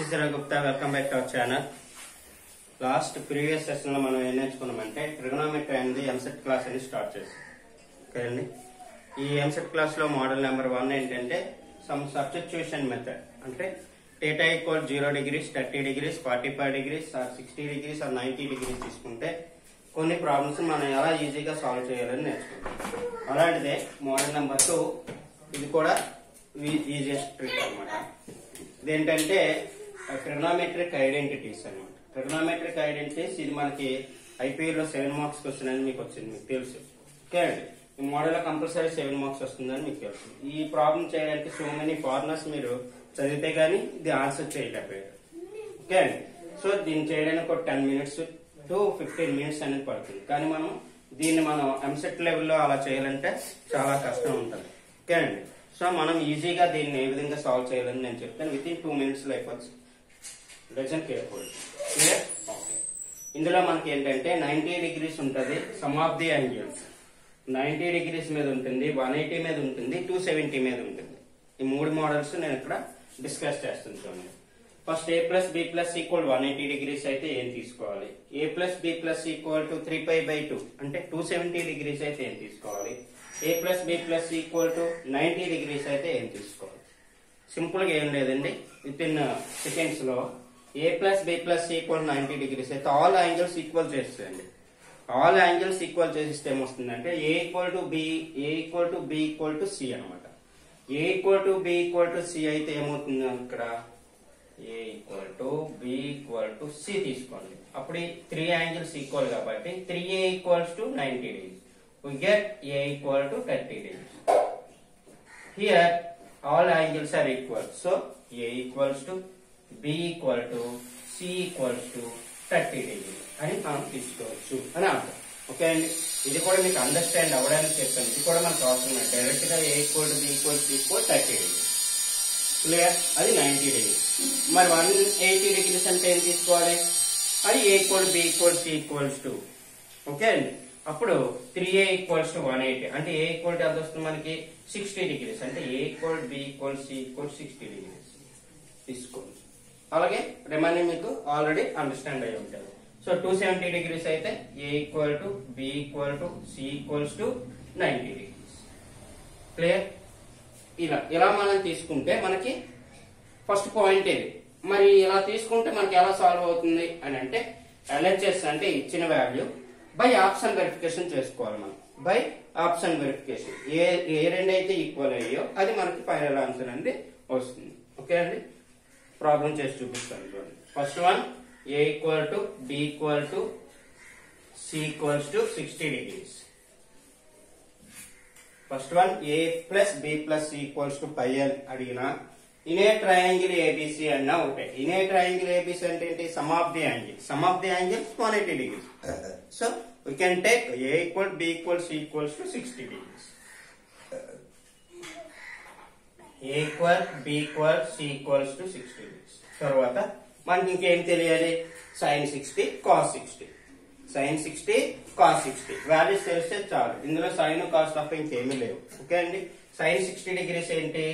is Raghu Gupta. Welcome back to our channel. Last previous session లో మనం ఏం నేర్చుకున్నామంటే trigonometry అనేది ఎంసెట్ క్లాస్ అని స్టార్ట్ చేసాం. ఓకేనండి. ఈ ఎంసెట్ క్లాస్ లో మోడల్ నెంబర్ 1 ఏంటంటే సమ్ సబ్స్టిట్యూషన్ మెథడ్. అంటే θ equal 0 degrees, 30 degrees, 45 degrees, 60 degrees, 90 degrees తీసుకుంటే కొన్ని ప్రాబ్లమ్స్ మనం ఎలా ఈజీగా సాల్వ్ చేయాలని నేర్చుకుంటాం. అలాంటిదే మోడల్ నెంబర్ 2. ఇది కూడా ఈజియెస్ట్ ట్రిక్ అన్నమాట. ఇదేంటంటే ట్రిగోనోమెట్రిక్ ఐడెంటిటీస్ అన్నమాట. ట్రిగోనోమెట్రిక్ ఐడెంటిటీస్ ఇది మనకి ఐపీఎల్లో 7 మార్క్స్ క్వశ్చన్ అని మీకు వచ్చింది, మీకు తెలుసు. ఓకే అండి. ఈ మోడల్ కంపల్సరీ 7 మార్క్స్ వస్తుందని మీకు తెలుసు. ఈ ప్రాబ్లం చేయడానికి సో మెనీ ఫార్ములాస్ మీరు చదివితే గానీ ఇది ఆన్సర్ చేయలేకపోయారు. ఓకే అండి. సో దీన్ని చేయడానికి ఒక 10 minutes to 15 minutes అనేది పడుతుంది. కానీ దీన్ని మనం ఎంసెట్ లెవెల్లో అలా చేయాలంటే చాలా కష్టం ఉంటుంది. ఓకే అండి. సో మనం ఈజీగా దీన్ని ఏ విధంగా సాల్వ్ చేయాలని నేను చెప్తాను. విత్ ఇన్ 2 minutes లో అయిపోతుంది. Listen carefully. క్లియర్? ఓకే. ఇందులో మనకి ఏంటంటే 90 degrees ఉంటుంది. Some of the angles 90 degrees మీద ఉంటుంది, 180 మీద ఉంటుంది, 270 మీద ఉంటుంది. ఈ 3 మోడల్స్ నేను ఇక్కడ డిస్కస్ చేస్తాను. చూడండి. First a plus b plus equal 180 degrees అయితే ఏం తీసుకోవాలి? a plus b plus equal to 3π/2 అంటే 270 degrees అయితే ఏం తీసుకోవాలి? a plus b plus equal to 90 degrees అయితే ఏం తీసుకోవాలి? సింపుల్ గా ఏం లేదండి, విత్ ఇన్ సెకండ్స్ లో a plus b plus equal 90 degrees అయితే ఆల్ యాంగిల్స్ ఈక్వల్ చేస్తాయండి. ఆల్ యాంగిల్స్ ఈక్వల్ చేసిస్తే ఏమొస్తుందంటే a equal to b, a equal to b equal to c అనమాట. a equal to b equal to c అయితే ఏమవుతుంది? ఇక్కడ a equal to b equal to c తీసుకోండి. అప్పుడు 3 angles equal కాబట్టి 3a equals to 90 degrees. We get a equal to 30 degrees. Here all angles are equal. So a equals to b equal to c equals to 30 degrees. అని మనం తీసుకోవచ్చు అని అర్థం. Okay అండి. ఇది కూడా మీకు అండర్స్టాండ్ అవ్వడానికి చెప్పాను. ఇది కూడా మనకు అవసరం లేదు. డైరెక్ట్ గా a equal to b equal to equal 30 degrees. Clear? అది 90 degrees. మరి 180 degrees అంటే ఏం తీసుకోవాలి? అది a equal b equal c equals to. Okay అండి. అప్పుడు 3a ఈక్వల్స్ టు 180 అంటే a ఈక్వల్ టు ఎంత వస్తుంది మనకి? 60 degrees. అంటే a equal b equal c equal 60 degrees తీసుకోండి. అలాగే రిమైనింగ్ మీకు ఆల్రెడీ అండర్స్టాండ్ అయి ఉంటుంది. సో 270 degrees అయితే a equal to b equal to c equals to 90 degrees. Clear? ఇలా మనం తీసుకుంటే మనకి ఫస్ట్ పాయింట్ ఇది. మరి ఇలా తీసుకుంటే మనకి ఎలా సాల్వ్ అవుతుంది అని అంటే LHS అంటే ఇచ్చిన వాల్యూ బై ఆప్షన్ వెరిఫికేషన్ చేసుకోవాలి. మనం బై ఆప్షన్ వెరిఫికేషన్ ఏ రెండైతే ఈక్వల్ అయ్యో అది మనకి ఫైనల్ ఆన్సర్ అనేది వస్తుంది. ఓకే అండి. ప్రాబ్లం చేసి చూపిస్తాను చూడండి. First one a equal to b equal to c equals to 60 degrees. First one a plus b plus c equals to π అని అడిగినా ఇనే ట్రయాంగిల్ ABC అన్నా ఒకటే. ఇనే ట్రయాంగిల్ ABC అంటే ఏంటి? Some of the angle. Some of the angle 180 degrees. So we can take a equal b equals c equals to 60 degrees. a equal b equal c equals to 60 degrees. తర్వాత మనకి ఇంకేం తెలియాలి? sin 60 cos 60. sin 60 cos 60 values తెలిస్తే చాలు. ఇందులో sin cos తప్ప ఇంకేమీ లేవు. ఓకే అండి. sin 60 degrees ఏంటి?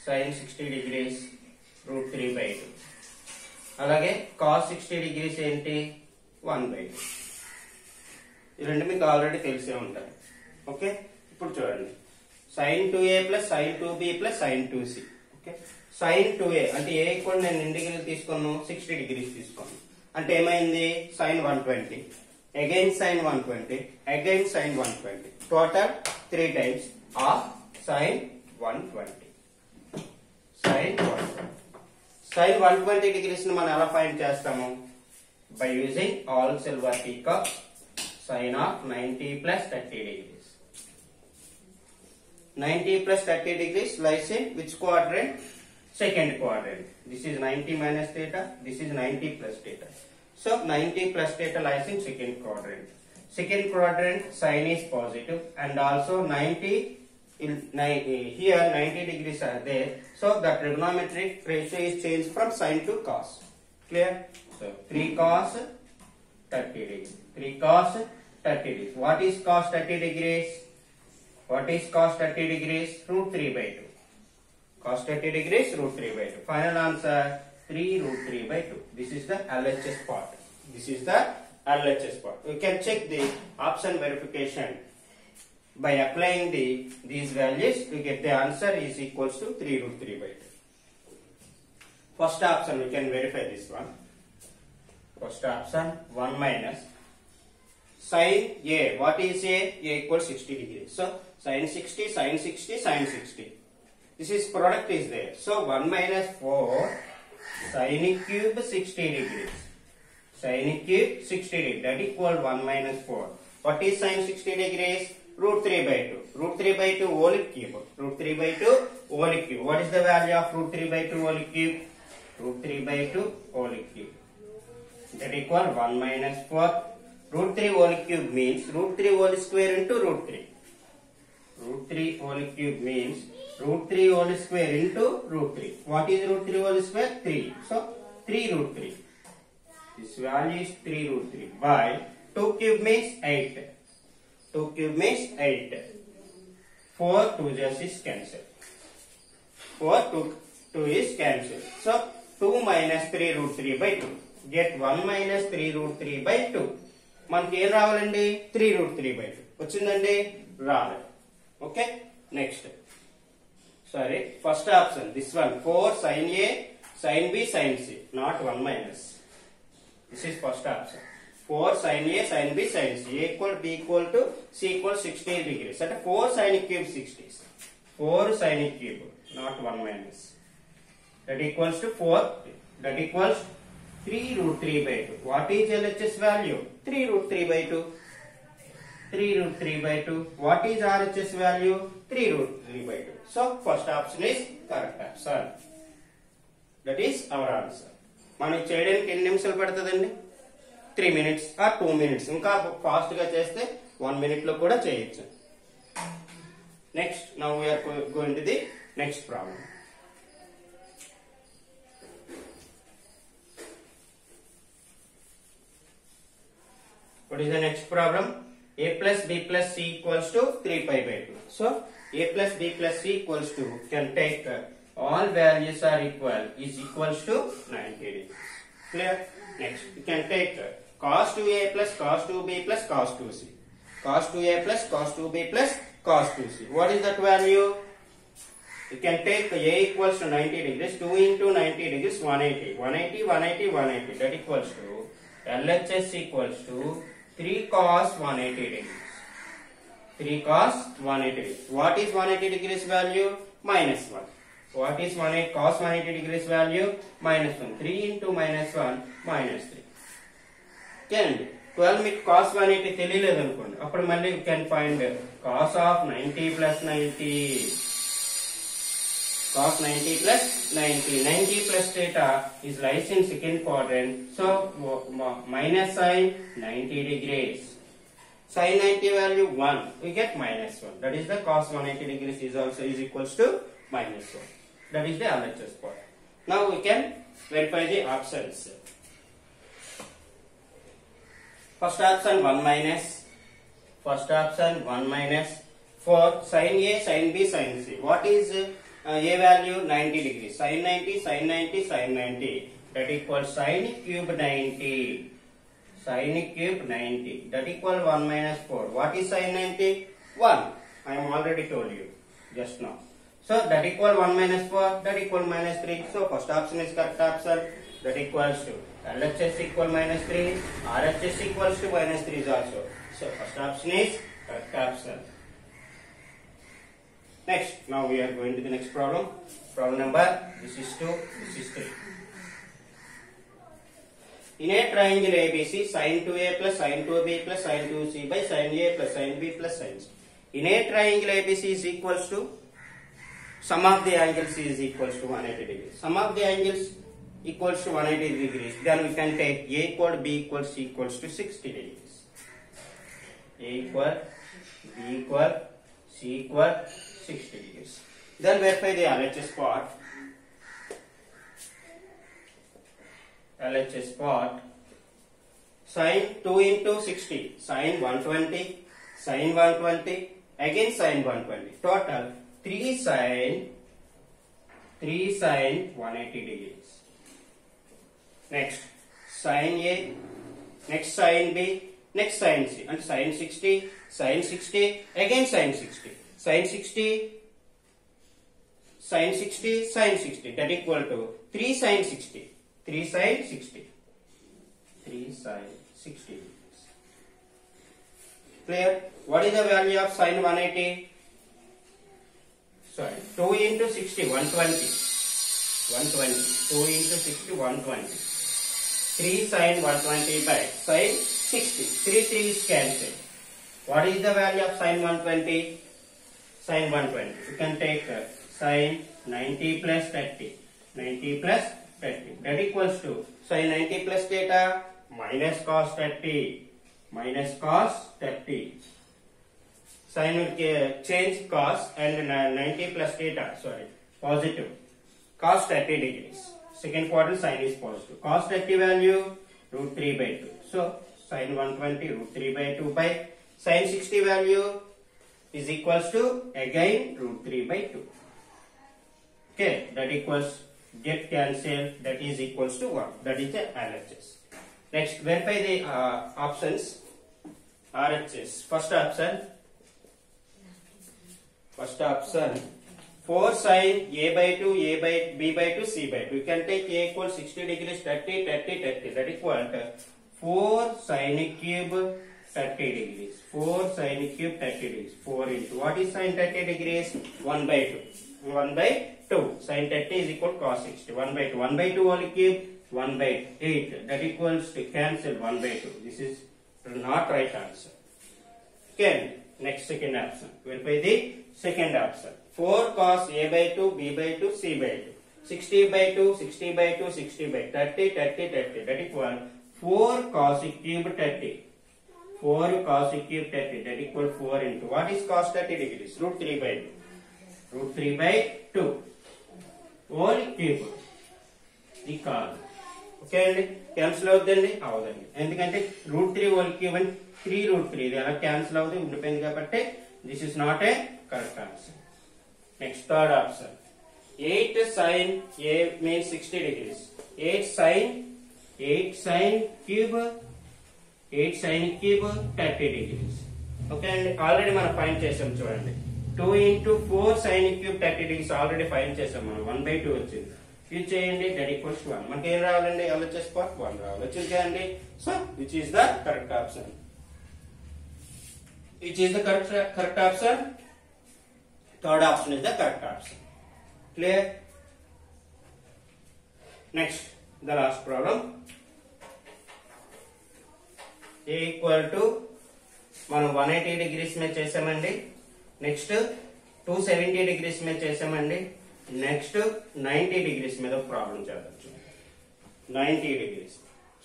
sin 60 degrees √3/2. అలాగే cos 60 degrees ఏంటి? 1/2. ఈ రెండు మీకు ఆల్రెడీ తెలిసే ఉంటాయి. ఓకే. ఇప్పుడు చూడండి. sin 2a plus sin 2b plus sin 2c. Okay. sin 2a అంటే ఏ ఈక్వల్ నేను ఎన్ని డిగ్రీలు తీసుకున్నాను? 60 degrees తీసుకున్నాను. అంటే ఏమైంది? sin 120 again sin 120 again sin 120 total 3 times of sin 120. sin 120 degrees ని మనం ఎలా ఫైండ్ చేస్తాము? by using all silver teacup sin of 90 plus 30 degrees. 90 plus 30 degrees lies in which quadrant? Second quadrant. This is 90 minus theta. This is 90 plus theta. So 90 plus theta lies in second quadrant. Second quadrant sin is positive and also 90 here 90 degrees are there. So the trigonometric ratio is changed from sin to cos. Clear? So 3 cos 30 degrees. 3 cos 30 degrees. What is cos 30 degrees? What is cos 30 degrees? √3/2. Cos 30 degrees, root 3 by 2. Final answer, 3 root 3 by 2. This is the LHS part. This is the LHS part. You can check the option verification. By applying these values, you get the answer is equals to 3 root 3 by 2. First option, we can verify this one. First option, 1 minus sin A. What is A? A equals 60 degrees. So, sin 60, sin 60, sin 60. This is product is there. So, 1 minus 4 sin cube 60 degrees. Sin cube 60 degrees. That equal 1 minus 4. What is sin 60 degrees? Root 3 by 2. Root 3 by 2 whole cube. Root 3 by 2 whole cube. What is the value of root 3 by 2 whole cube? Root 3 by 2 whole cube. That equal 1 minus 4. Root 3 whole cube means root 3 whole square into root 3. Root 3 whole cube means root 3 whole square into root 3. What is root 3 whole square? 3. So, 3 root 3. This value is 3 root 3 by 2 cube means 8. 2 cube means 8. 4 2 just is cancelled. 4 2 is cancelled. So, 2 minus 3 root 3 by 2. Get 1 minus 3 root 3 by 2. మనకి ఏం రావాలండి 3 root 3 by 2 వచ్చిందండి రాలేదు. Okay next sorry first option this one 4 sin A sin B sin C not 1 minus. This is first option. 4 sin A sin B sin C. A equal B equal to C equal 60 degrees. At 4 sin cube 60. 4 sin cube not 1 minus. That equals to 4. That equals 3 root 3 by 2. What is LHS value? 3 root 3 by 2. 3 root 3 by 2. What is RHS value? 3 root 3 by 2. So, first option is correct option. That is our answer. మనం చేయడానికి ఎన్ని నిమిషాలు పడుతుందండి 3 minutes or 2 minutes. ఇంకా fast గా చేస్తే 1 minute లో కూడా చేయొచ్చు. Next now we are going to the next problem. What is the next problem? A plus B plus C equals to 3 pi by 2. So, A plus B plus C equals to, can take all values are equal, is equals to 90 degrees. Clear? Next, you can take cos 2A plus cos 2B plus cos 2C. Cos 2A plus cos 2B plus cos 2C. What is that value? You can take A equals to 90 degrees, 2 into 90 degrees, 180. 180, 180, 180. That equals to LHS equals to 3 cos 180 degrees. 3 cos 180 degrees. What is 180 degrees value? Minus 1. What is cos 180 degrees value? Minus 1. 3 into minus 1 minus 3. Can 12 మీకు cos 180 తెలియలేదు అనుకోండి అప్పుడు మళ్ళీ you can find cos of 90 plus 90. Cos 90 plus 90. 90 plus theta is lies in second quadrant. So, minus sin 90 degrees. Sin 90 value 1. We get minus 1. That is the cos 180 degrees is also is equals to minus 1. That is the LHS part. Now, we can verify the options. First option 1 minus. First option 1 minus 4 sin A sin B sin C. What is A value 90 degrees. Sin 90, sin 90, sin 90. That equals sin cube 90. Sin cube 90. That equals 1 minus 4. What is sin 90? 1. I am already told you just now. So that equals 1 minus 4. That equals minus 3. So first option is correct option. That equals to LHS equal minus 3. RHS equals to minus 3 is also. So first option is correct option. Next, now we are going to the next problem. Problem number, this is 2, this is 3. In a triangle ABC, sin 2A plus sin 2B plus sin 2C by sin A plus sin B plus sin C. In a triangle ABC is equals to, sum of the angles is equals to 180 degrees. Sum of the angles equals to 180 degrees. Then we can take A equal, B equals, C equals to 60 degrees. A equal, B equal, C equal, 60 degrees. Then verify the LHS part. LHS part. Sin 2 into 60. Sin 120. Sin 120. Again sin 120. Total 3 sin 3 sin 180 degrees. Next sin A, next sin B, next sin C, and sin 60, sin 60, again sin 60, sin 60, sin 60, sin 60, that equal to 3 sin 60, 3 sin 60, 3 sin 60 degrees. Clear? What is the value of sin 180? Sorry, 2 into 60, 120, 120, 2 into 60, 120. 3 sin 120 by sin 60. 3 3 is cancelled. What is the value of sin 120? Sin 120. You can take sin 90 plus 30. 90 plus 30. That equals to sin 90 plus theta minus cos 30. Minus cos 30. Sin will change cos and 90 plus theta. Sorry. Positive. Cos 30 degrees. Second quadrant sin is positive. Cos 30 value root 3 by 2. So sin 120 root 3 by 2 by sin 60 value is equals to again root 3 by 2. Okay, that equals get cancelled, that is equals to 1. That is the RHS. Next, verify the options. RHS. First option 4 sin A by 2, A by B by 2, C by 2. You can take A equals 60 degrees, 30, 30, 30. That equal to 4 sin cube 30 degrees. 4 sin cube 30 degrees. 4 into what is sin 30 degrees? 1 by 2. 1 by 2. Sin 30 is equal to cos 60. 1 by 2. 1 by 2 whole cube 1 by 8. That equals to cancel 1 by 2. This is not right answer. Okay. Next second option. Verify the second option. 4 cos A by 2, B by 2, C by 2. 60 by 2, 60 by 2, 60 by 30, 30, 30. That equal 4 cos cube 30. 4 cos cube 30. That equal 4 into what is cos 30 degrees? Root 3 by 2. Root 3 by 2. Whole cube. The cos. Okay అండి, cancel అవుతుందండి? అవదండి. ఎందుకంటే route 3 whole cube అని 3 root 3 ఇది అలా cancel అవుతుంది, ఉండిపోయింది కాబట్టి this is not a correct answer. Next third option 8 sin A means 60 degrees. 8 sin cube 30 degrees. Okay అండి, ఆల్రెడీ మనం ఫైండ్ చేసాం చూడండి. 2 into 4 sin cube 30 degrees already find చేసాం మనం. 1/2 వచ్చింది. ఇది చేయండి, దట్ ఈక్వల్స్ టు 1. మనకి ఏం రావాలండి? LHS part 1 రావాలి. వచ్చింది కదండి. So which is the correct option? Which is the correct option? Third option is the correct option. Clear? Next, the last problem. A equal to మనం 180 degrees में చేసామండి. Next 270 degrees में చేసామండి. నెక్స్ట్ 90 degrees మీద problem చేద్దాం. 90 degrees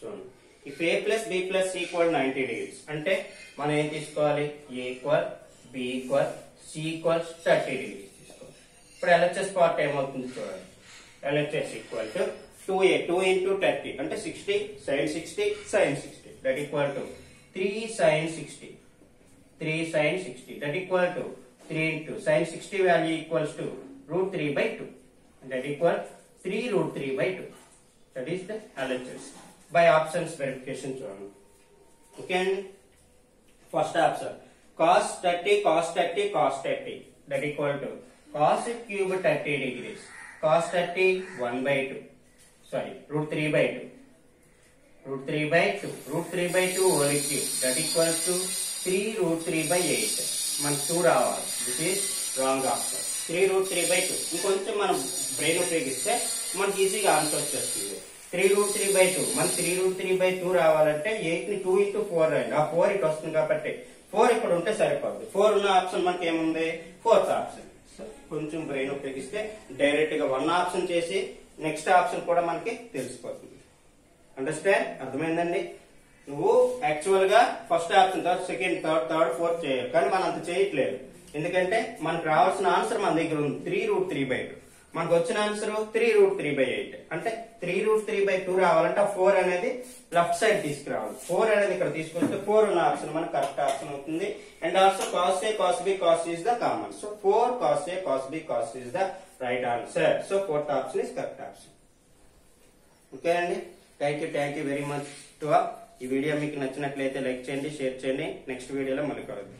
చూడండి. If A plus B plus C equal 90 degrees అంటే మనం ఏం తీసుకోవాలి? A equal, B equal, C equals 30 degrees తీసుకోవాలి. ఇప్పుడు LHS part ఏమవుతుంది చూడండి. LHS equal to 2A, 2 into 30 అంటే 60, sin 60, sin 60. That equal to 3 sin 60, 3 sin 60. That equal to 3 into sin 60 value equals to root 3 by 2. That equal 3 root 3 by 2. That is the LHS. By options verification చూడండి. Okay అండి, first option cos 30 cos 30 cos 30. That equal to cos cube 30 degrees. Cos 30 1/2. Sorry, root 3 by 2. Root 3 by 2. Root 3 by 2 whole cube. That equals to 3 root 3 by 8. మనకు 2 రావాలి. This is wrong option. 3 root 3 by 2. ఇంకొంచెం మనం brain ఉపయోగిస్తే మనకి ఈజీగా answer వచ్చేస్తుంది. 3 root 3 by 2. మనకి 3 root 3 by 2 రావాలంటే 8 ని 2 into 4 రాయండి. ఆ 4 ఇటు వస్తుంది కాబట్టి 4 ఇక్కడ ఉంటే సరిపోద్ది. 4 ఉన్న ఆప్షన్ మనకి ఏముంది? 4th option. కొంచెం బ్రెయిన్ ఉపయోగిస్తే డైరెక్ట్ గా 1 ఆప్షన్ చేసి నెక్స్ట్ ఆప్షన్ కూడా మనకి తెలిసిపోతుంది. అండర్స్టాండ్? అర్థమైందండి? నువ్వు యాక్చువల్ గా first option, third, second, third, fourth చేయాలి, కానీ మనం అంత చేయట్లేదు. ఎందుకంటే మనకు రావాల్సిన ఆన్సర్ మన దగ్గర ఉంది 3 root 3 by 2. మనకు వచ్చిన ఆన్సర్ 3 root 3 by 8. అంటే 3 root 3 by 2 రావాలంటే 4 అనేది లెఫ్ట్ సైడ్ తీసుకురావాలి. 4 అనేది ఇక్కడ తీసుకొస్తే 4 ఉన్న ఆప్షన్ మనకు కరెక్ట్ ఆప్షన్ అవుతుంది. And also cos A cos B cos C is the common. So 4 cos A cos B cos C is the right answer. So fourth option is correct option. Okay అండి, thank you very much to all. ఈ video మీకు నచ్చినట్లయితే like చేయండి, share చేయండి. Next వీడియోలో మళ్ళీ కలుద్దాం.